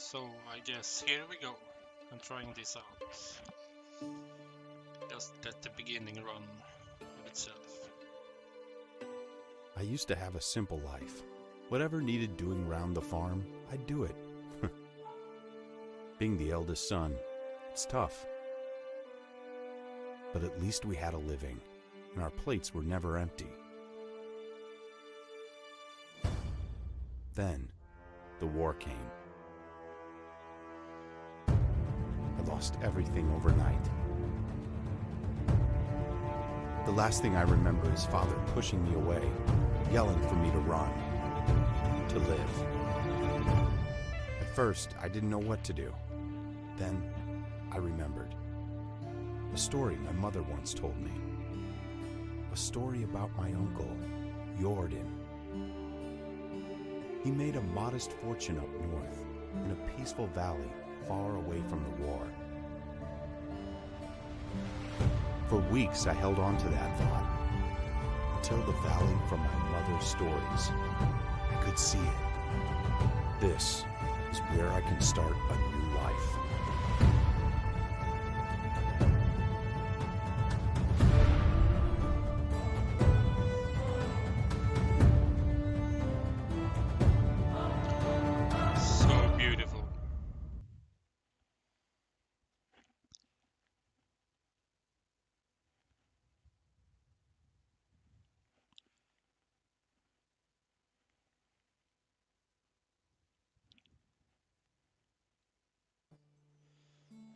So I guess here we go. I'm trying this out. Just let the beginning run of itself. I used to have a simple life. Whatever needed doing round the farm, I'd do it. Being the eldest son, it's tough. But at least we had a living, and our plates were never empty. Then, the war came. I lost everything overnight. The last thing I remember is Father pushing me away, yelling for me to run, to live. At first, I didn't know what to do. Then, I remembered. A story my mother once told me. A story about my uncle, Jordan. He made a modest fortune up north, in a peaceful valley far away from the war. For weeks I held on to that thought, until the valley from my mother's stories. I could see it. This is where I can start a new life. So beautiful.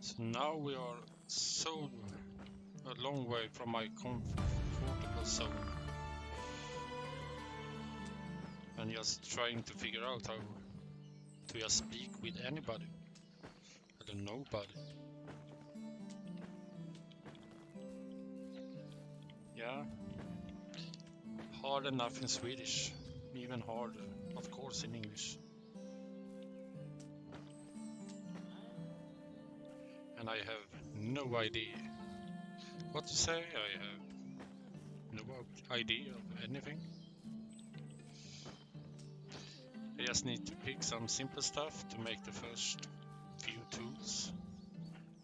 So now we are so a long way from my comfortable zone. And just trying to figure out how to just speak with anybody. I don't know nobody. Yeah. Hard enough in Swedish. Even harder, of course, in English. And I have no idea what to say. I have no idea of anything. I just need to pick some simple stuff to make the first few tools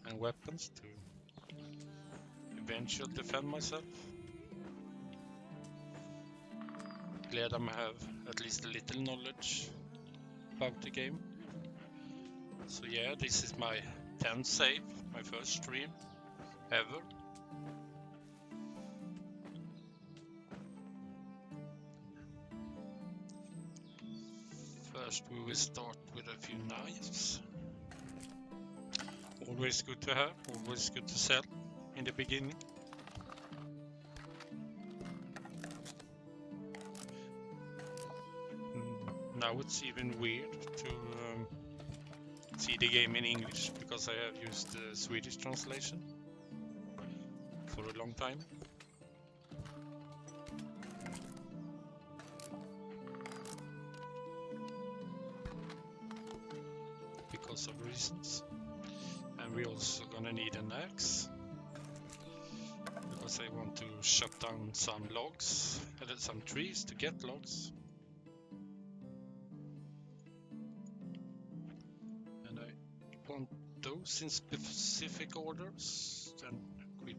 and weapons to eventually defend myself. Glad I have at least a little knowledge about the game. So yeah, this is my 10th save, my first stream ever. First we will start with a few knives. Always good to have, always good to sell in the beginning. Now it's even weird to see the game in English because I have used the Swedish translation for a long time. Because of reasons. And we're also gonna need an axe because I want to chop down some logs, some trees to get logs. And I want those in specific orders. Then equip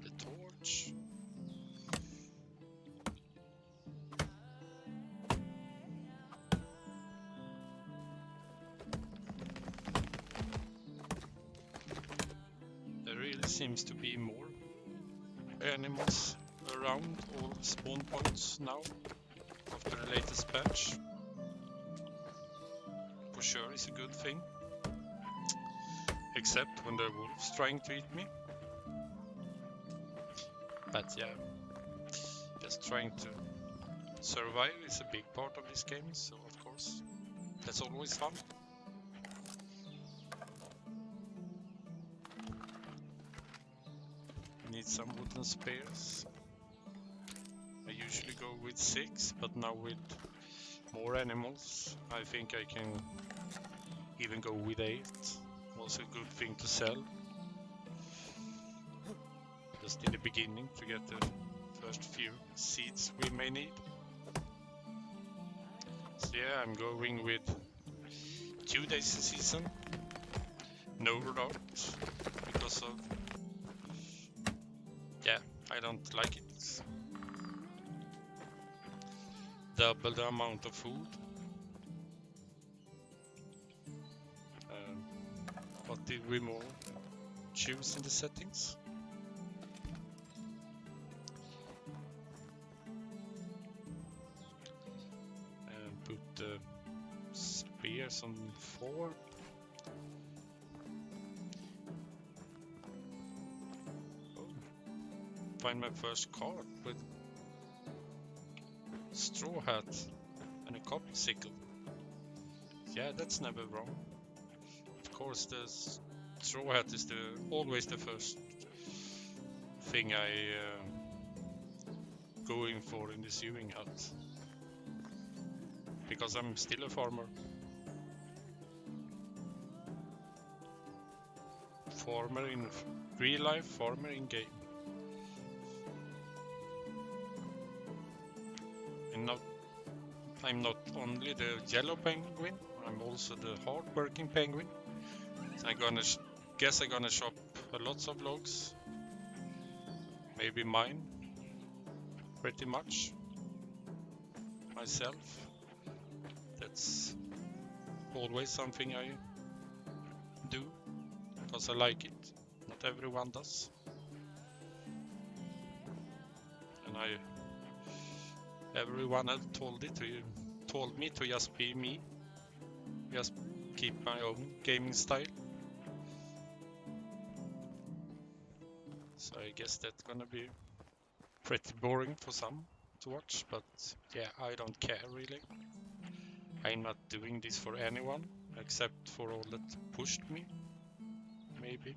the torch. There really seems to be more animals around all spawn points now after the latest patch. For sure is a good thing. Except when the wolf's trying to eat me. But yeah, just trying to survive is a big part of this game, so of course that's always fun. Need some wooden spears. I usually go with 6, but now with more animals I think I can even go with 8. Also a good thing to sell. Just in the beginning to get the first few seeds we may need. So yeah, I'm going with 2 days a season. No doubt, because of, yeah, I don't like it. Double the amount of food. What did we more choose in the settings? And put the spears on 4. Find my first card with straw hat and a copper sickle. Yeah, that's never wrong. Of course, the straw hat is always the first thing I going for in the sewing hut, because I'm still a farmer. Farmer in real life, farmer in game. And I'm not only the yellow penguin, I'm also the hard-working penguin. So guess I'm gonna chop lots of logs. Maybe mine, pretty much myself. That's always something I do because I like it. Not everyone does. And everyone had told me to just be me, just keep my own gaming style. So I guess that's gonna be pretty boring for some to watch, but yeah, I don't care really. I'm not doing this for anyone except for all that pushed me, maybe.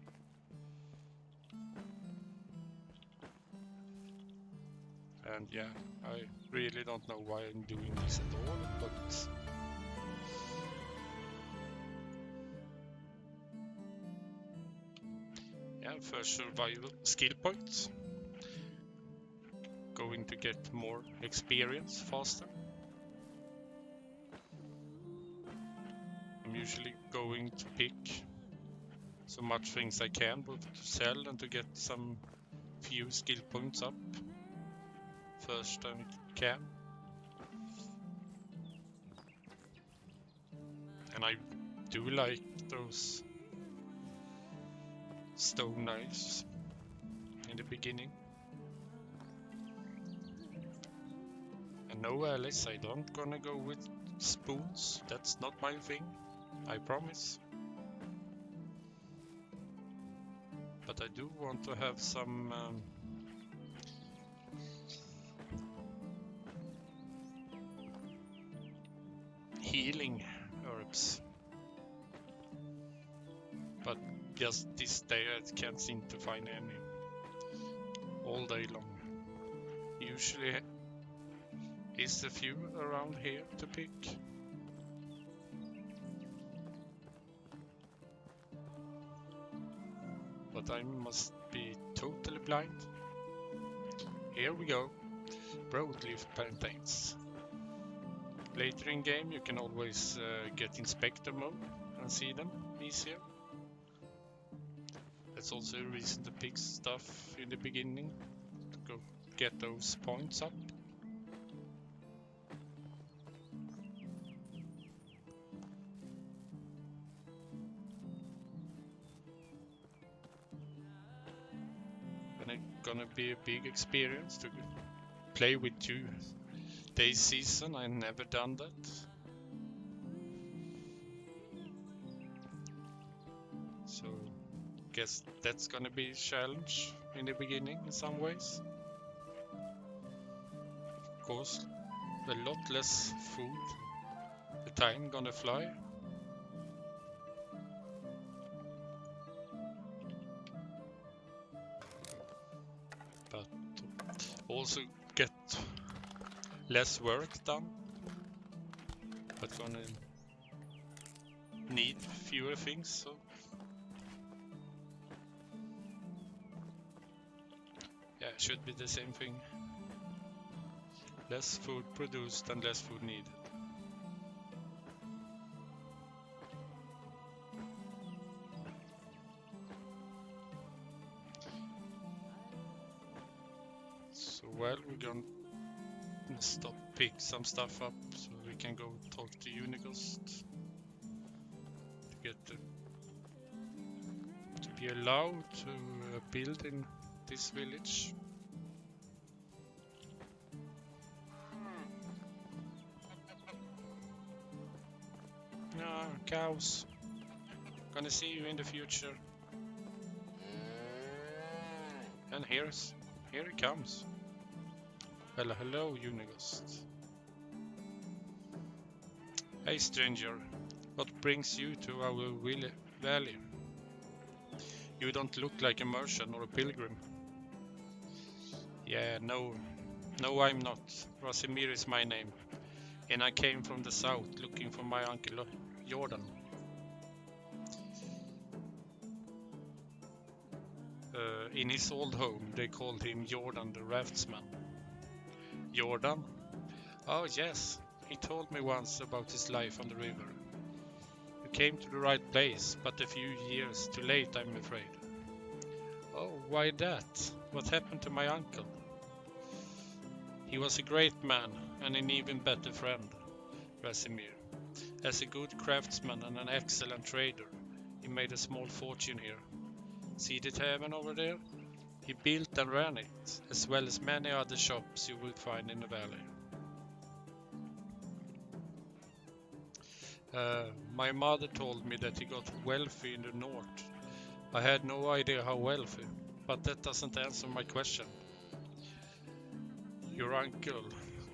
And yeah, I really don't know why I'm doing this at all, but yeah, first survival skill points. Going to get more experience faster. I'm usually going to pick so much things I can, both to sell and to get some few skill points up first I can. And I do like those stone knives in the beginning. And no, Alice, I don't gonna go with spoons. That's not my thing, I promise. But I do want to have some healing herbs. But just this day I can't seem to find any all day long. Usually is a few around here to pick. But I must be totally blind. Here we go. Broadleaf plantains. Later in game you can always get inspector mode and see them easier. That's also a reason to pick stuff in the beginning, to go get those points up. And it's gonna be a big experience to play with 2 days season. I've never done that. So guess that's gonna be a challenge in the beginning in some ways. Of course, a lot less food. The time gonna fly. But also get less work done. But gonna need fewer things, so yeah, should be the same thing. Less food produced and less food needed. well, we're gonna stop, pick some stuff up so we can go talk to Unighost to get to be allowed to build in this village. No, cows. Gonna see you in the future. And here he comes. Hello, Unighost. Hey, stranger. What brings you to our valley? You don't look like a merchant or a pilgrim. Yeah, no, I'm not. Rasimir is my name. And I came from the south looking for my uncle Jordan. In his old home, they called him Jordan the Raftsman. Jordan? Oh yes, he told me once about his life on the river. You came to the right place, but a few years too late, I'm afraid. Oh, why that? What happened to my uncle? He was a great man and an even better friend, Rasimir. As a good craftsman and an excellent trader, he made a small fortune here. See the tavern over there? He built and ran it, as well as many other shops you will find in the valley. My mother told me that he got wealthy in the north. I had no idea how wealthy, but that doesn't answer my question. Your uncle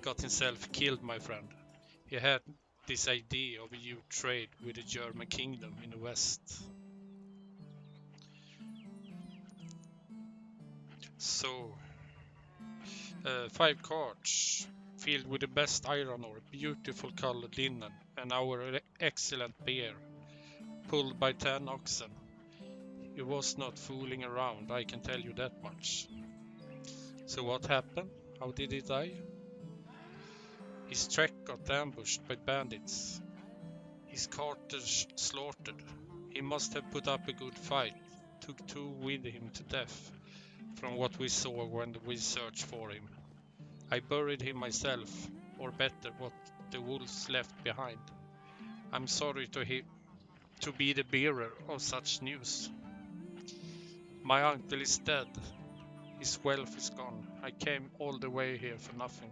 got himself killed, my friend. He had this idea of a huge trade with the German kingdom in the west. So, 5 carts filled with the best iron ore, beautiful colored linen, and our excellent beer, pulled by 10 oxen. He was not fooling around, I can tell you that much. So what happened? How did he die? His truck got ambushed by bandits. His carters slaughtered. He must have put up a good fight, took 2 with him to death, from what we saw when we searched for him. I buried him myself, or better, what the wolves left behind. I'm sorry to be the bearer of such news. My uncle is dead. His wealth is gone. I came all the way here for nothing.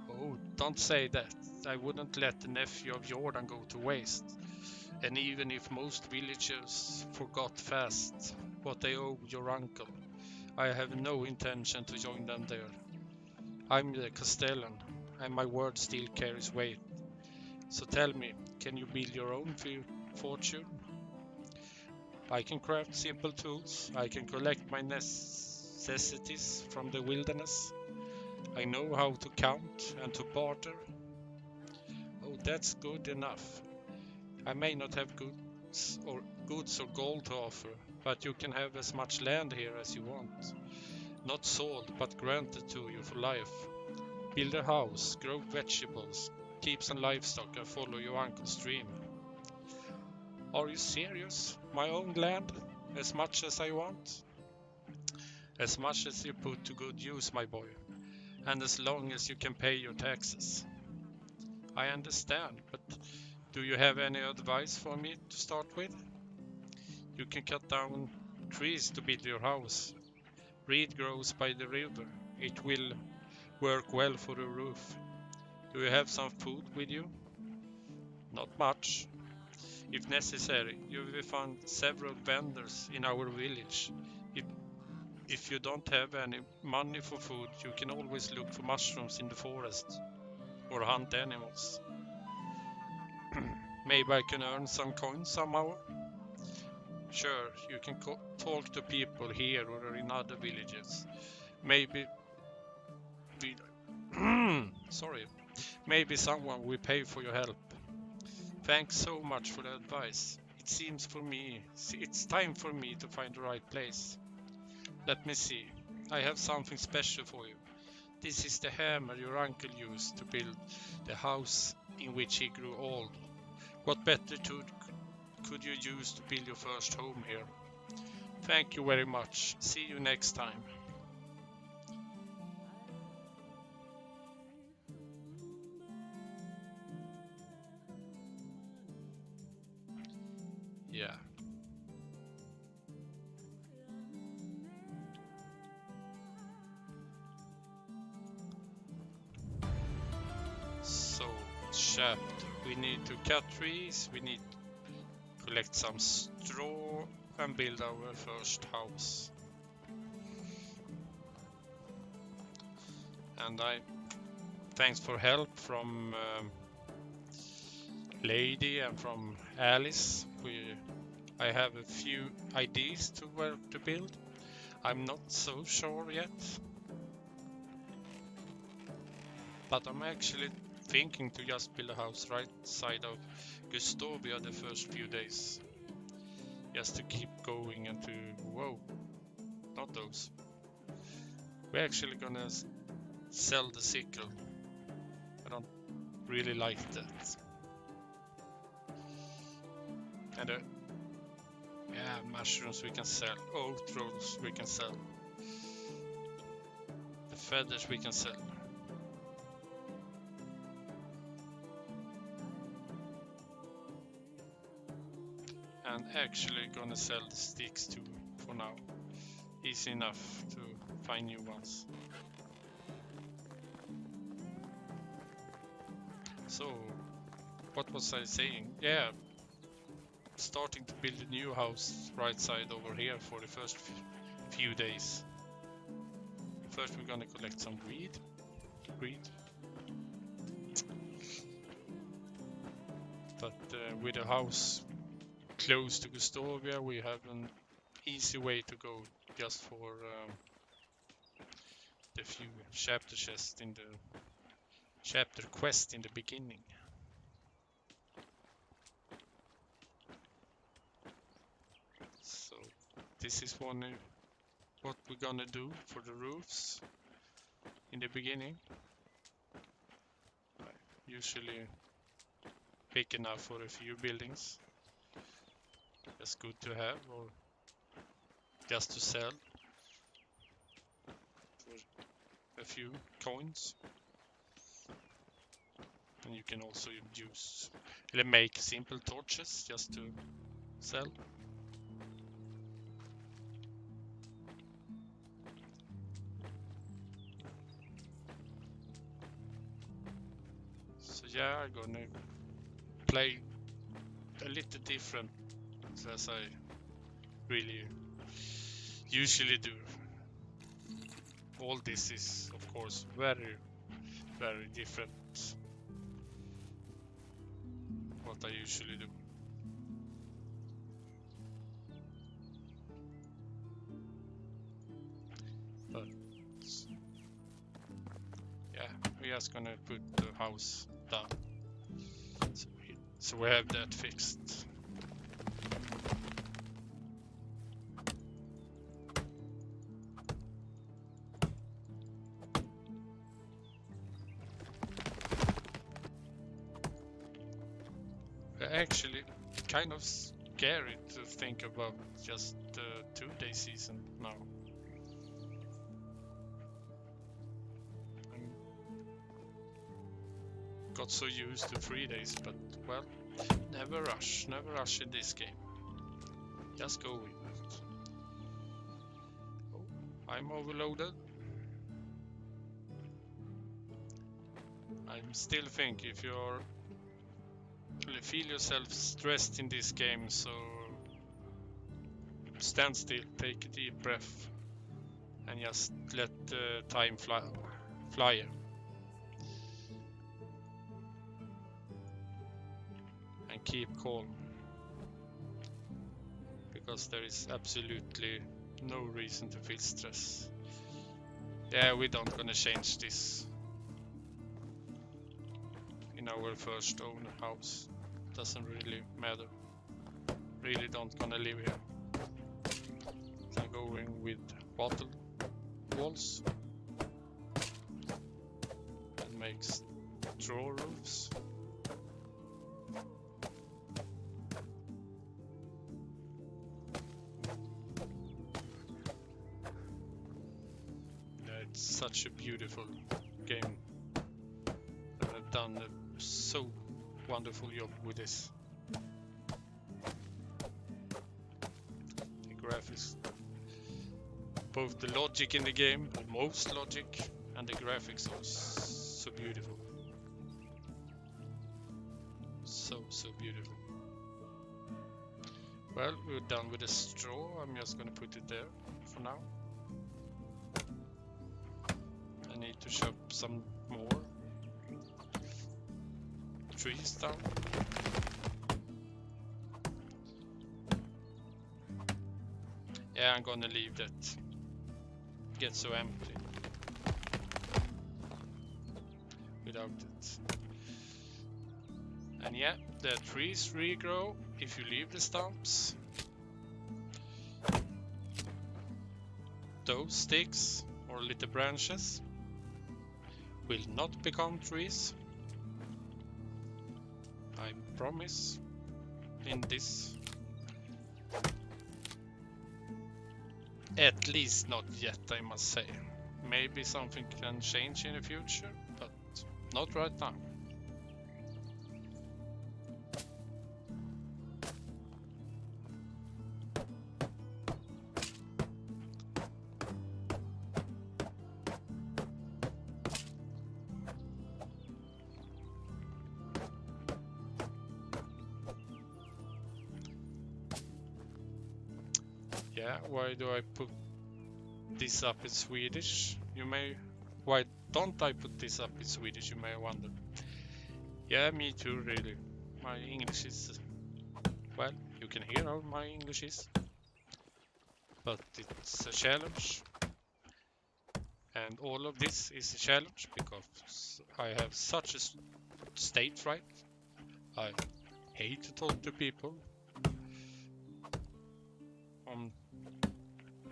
Oh, don't say that. I wouldn't let the nephew of Jordan go to waste. And even if most villagers forgot fast what they owe your uncle, I have no intention to join them there. I'm the Castellan, and my word still carries weight. So tell me, can you build your own fortune? I can craft simple tools. I can collect my necessities from the wilderness. I know how to count and to barter. Oh, that's good enough. I may not have goods or gold to offer, but you can have as much land here as you want. Not sold, but granted to you for life. Build a house, grow vegetables, keep some livestock, and follow your uncle's dream. Are you serious? My own land? As much as I want? As much as you put to good use, my boy. And as long as you can pay your taxes. I understand, but do you have any advice for me to start with? You can cut down trees to build your house. Reed grows by the river. It will work well for a roof. Do you have some food with you? Not much. If necessary, you will find several vendors in our village. If you don't have any money for food, you can always look for mushrooms in the forest or hunt animals. Maybe I can earn some coins somehow? Sure, you can talk to people here or in other villages. Maybe maybe someone will pay for your help. Thanks so much for the advice. It's time for me to find the right place. Let me see. I have something special for you. This is the hammer your uncle used to build the house in which he grew old. What better tool could you use to build your first home here? Thank you very much. See you next time. Yeah. So, chapter. We need to cut trees, we need to collect some straw and build our first house. And thanks for help from Lady and from Alice. I have a few ideas to where to build. I'm not so sure yet, but I'm actually thinking to just build a house right side of Gustovia the first few days, just to keep going and to whoa, not those. We're actually gonna sell the sickle. I don't really like that. And yeah, mushrooms we can sell, oat rolls we can sell, the feathers we can sell. And actually gonna sell the sticks too for now. Easy enough to find new ones. So, what was I saying? Yeah, starting to build a new house right side over here for the first few days. First we're gonna collect some weed. But with a house close to Gustovia, we have an easy way to go just for the few chapter chests in the chapter quest in the beginning. So this is what we're gonna do for the roofs in the beginning. Usually big enough for a few buildings. Just good to have, or just to sell for a few coins. And you can also make simple torches just to sell. So yeah, I'm gonna play a little different as I really usually do. All this is of course very, very different what I usually do. But yeah, we're just gonna put the house down. So we have that fixed. Actually, kind of scary to think about just the 2-day season now. Got so used to 3 days, but well, never rush in this game. Just go with it. Oh, I'm overloaded. I still think if you feel yourself stressed in this game, so stand still, take a deep breath, and just let the time fly. And keep calm, because there is absolutely no reason to feel stress. Yeah, we don't gonna change this in our first own house. Doesn't really matter. Really don't gonna live here. So I'm going with bottle walls and makes straw roofs. Yeah, it's such a beautiful game. I've done a so wonderful job with this. graphics. Both the logic in the game, the most logic, and the graphics are so beautiful. So beautiful. Well, we're done with the straw. I'm just gonna put it there for now. I need to chop some more trees down. Yeah, I'm gonna leave that get so empty without it. And yeah, the trees regrow if you leave the stumps. Those sticks or little branches will not become trees. I promise. In this. At least not yet, I must say. Maybe something can change in the future, but not right now. Yeah, why do I put this up in Swedish? Why don't I put this up in Swedish, you may wonder. Yeah, me too, really. My English is, well, you can hear how my English is. But it's a challenge. And all of this is a challenge because I have such a state fright. I hate to talk to people.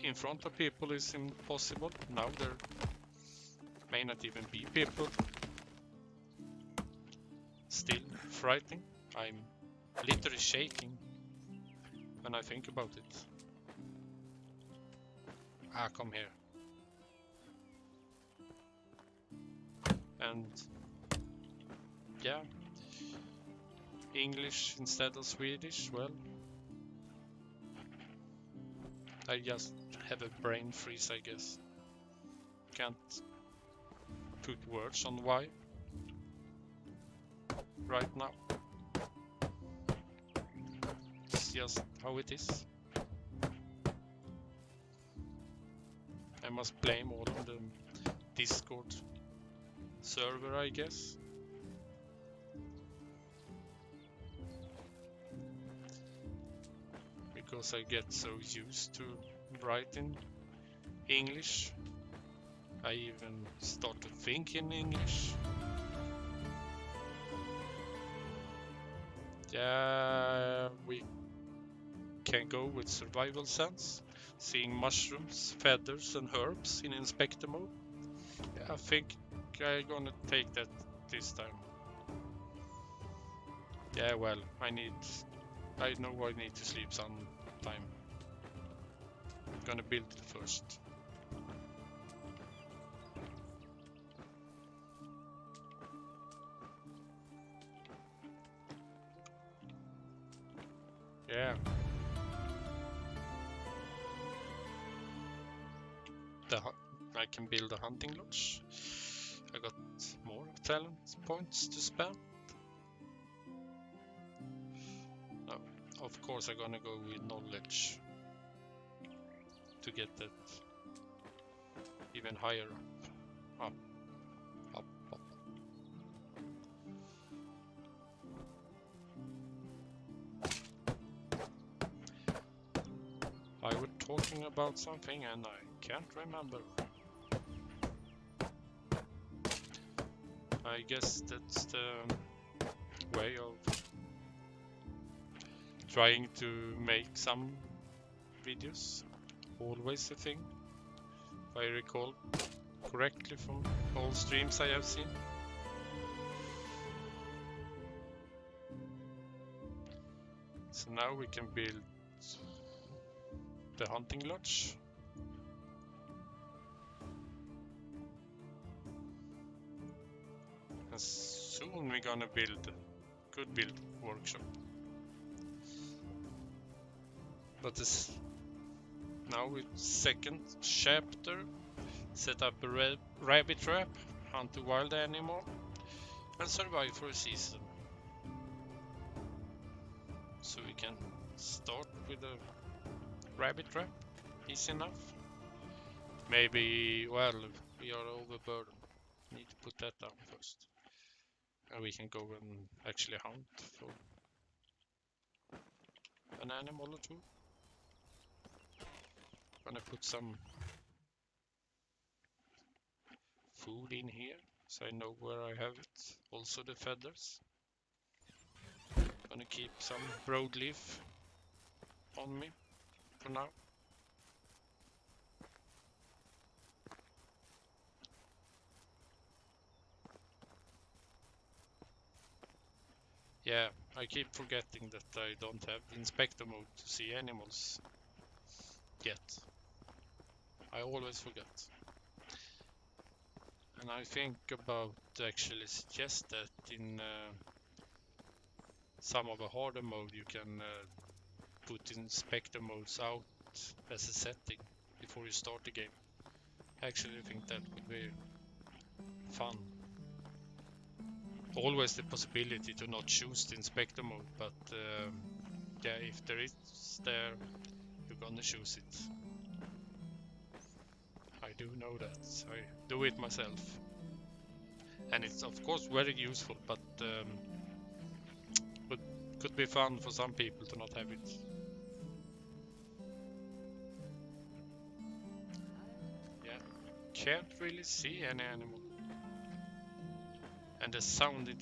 In front of people is impossible. Now there may not even be people. Still frightening. I'm literally shaking when I think about it. Ah, come here. And yeah, English instead of Swedish, well, I just have a brain freeze, I guess. Can't put words on why right now. It's just how it is. I must blame all on the Discord server, I guess. Because I get so used to writing English. I even start to think in English. Yeah, we can go with survival sense, seeing mushrooms, feathers and herbs in inspector mode. Yeah, I think I'm gonna take that this time. Yeah, well, I know I need to sleep some time. I'm gonna build it first. Yeah. I can build a hunting lodge. I got more talent points to spend. No, of course I'm gonna go with knowledge to get that even higher up. Up. I was talking about something and I can't remember. I guess that's the way of trying to make some videos. Always a thing, if I recall correctly from all streams I have seen. So now we can build the hunting lodge. And soon we're gonna could build workshop. But Now with second chapter, set up a rabbit trap, hunt a wild animal, and survive for a season. So we can start with a rabbit trap, easy enough. Maybe, well, we are overburdened. Need to put that down first. And we can go and actually hunt for an animal or two. Gonna put some food in here, so I know where I have it. Also the feathers. Gonna keep some broadleaf on me for now. Yeah, I keep forgetting that I don't have inspector mode to see animals yet. I always forget. And I think about actually suggest that in some of the harder mode you can put inspector modes out as a setting before you start the game. I actually think that would be fun. Always the possibility to not choose the inspector mode, but yeah, if there is there, you're gonna choose it. I do know that. I do it myself. And it's of course very useful, but could be fun for some people to not have it. Yeah, can't really see any animal. And the sound it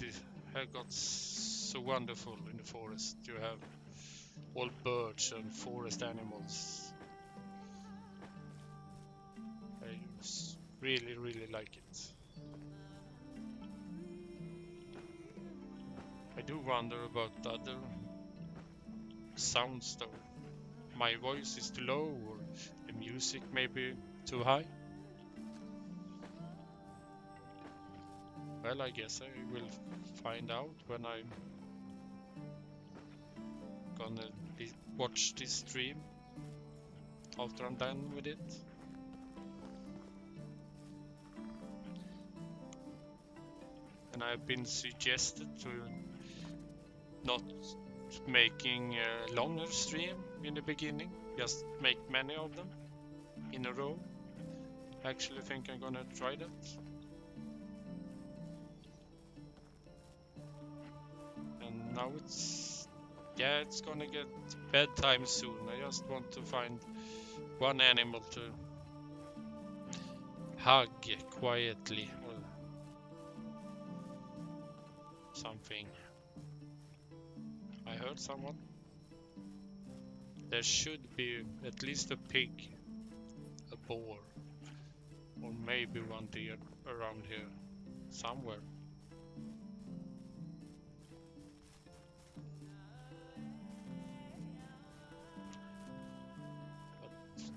got so wonderful in the forest. You have all birds and forest animals. I really, really like it. I do wonder about other sounds though. My voice is too low or the music maybe too high. Well, I guess I will find out when I'm gonna watch this stream after I'm done with it. And I've been suggested to not making a longer stream in the beginning, just make many of them in a row. I actually think I'm gonna try that. And now it's gonna get bedtime soon. I just want to find one animal to hug quietly or something. I heard someone. There should be at least a pig, a boar, or maybe one deer around here somewhere.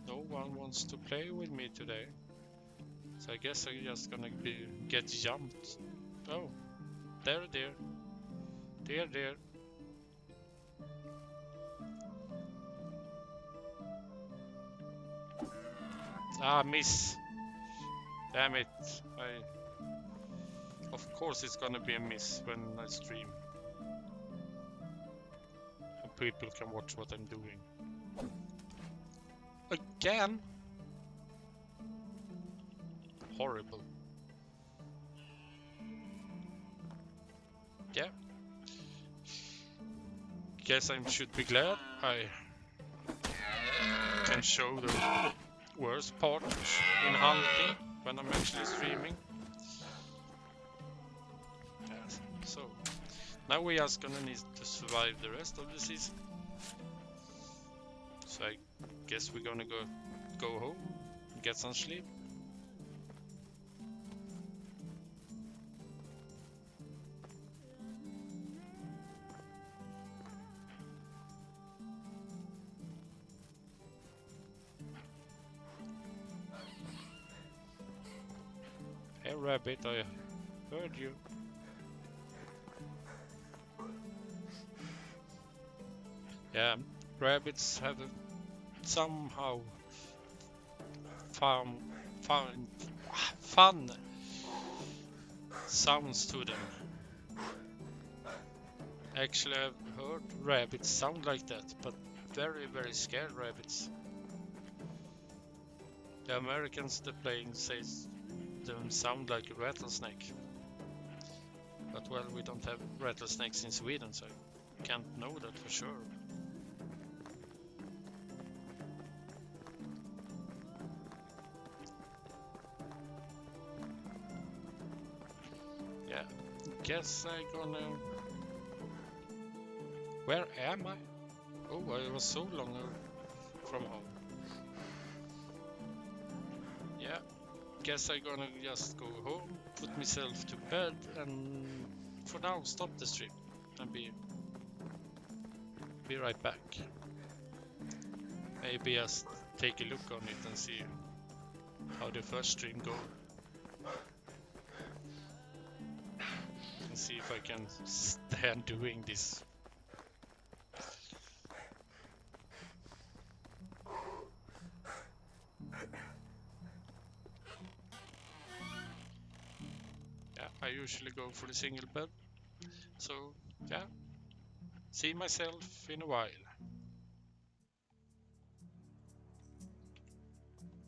No one wants to play with me today, so I guess I'm just gonna get jumped. Oh, there, dear. Ah, miss. Damn it. Of course it's gonna be a miss when I stream. And people can watch what I'm doing. Again? Horrible. Yeah. Guess I should be glad I can show the worst part in hunting when I'm actually streaming. Yeah, so now we are gonna need to survive the rest of the season. So I guess we're gonna go home and get some sleep. Hey rabbit, I heard you. Yeah, rabbits have somehow fun sounds to them. Actually, I've heard rabbits sound like that, but very, very scared rabbits. The Americans that playing says them sound like a rattlesnake. But well, we don't have rattlesnakes in Sweden, so I can't know that for sure. Yeah, guess I'm gonna... Where am I? Oh, I was so long from home. Yeah, guess I'm gonna just go home, put myself to bed, and for now stop the stream and be right back. Maybe just take a look on it and see how the first stream go. And see if I can stand doing this. Yeah, I usually go for the single bed. So, yeah. See myself in a while.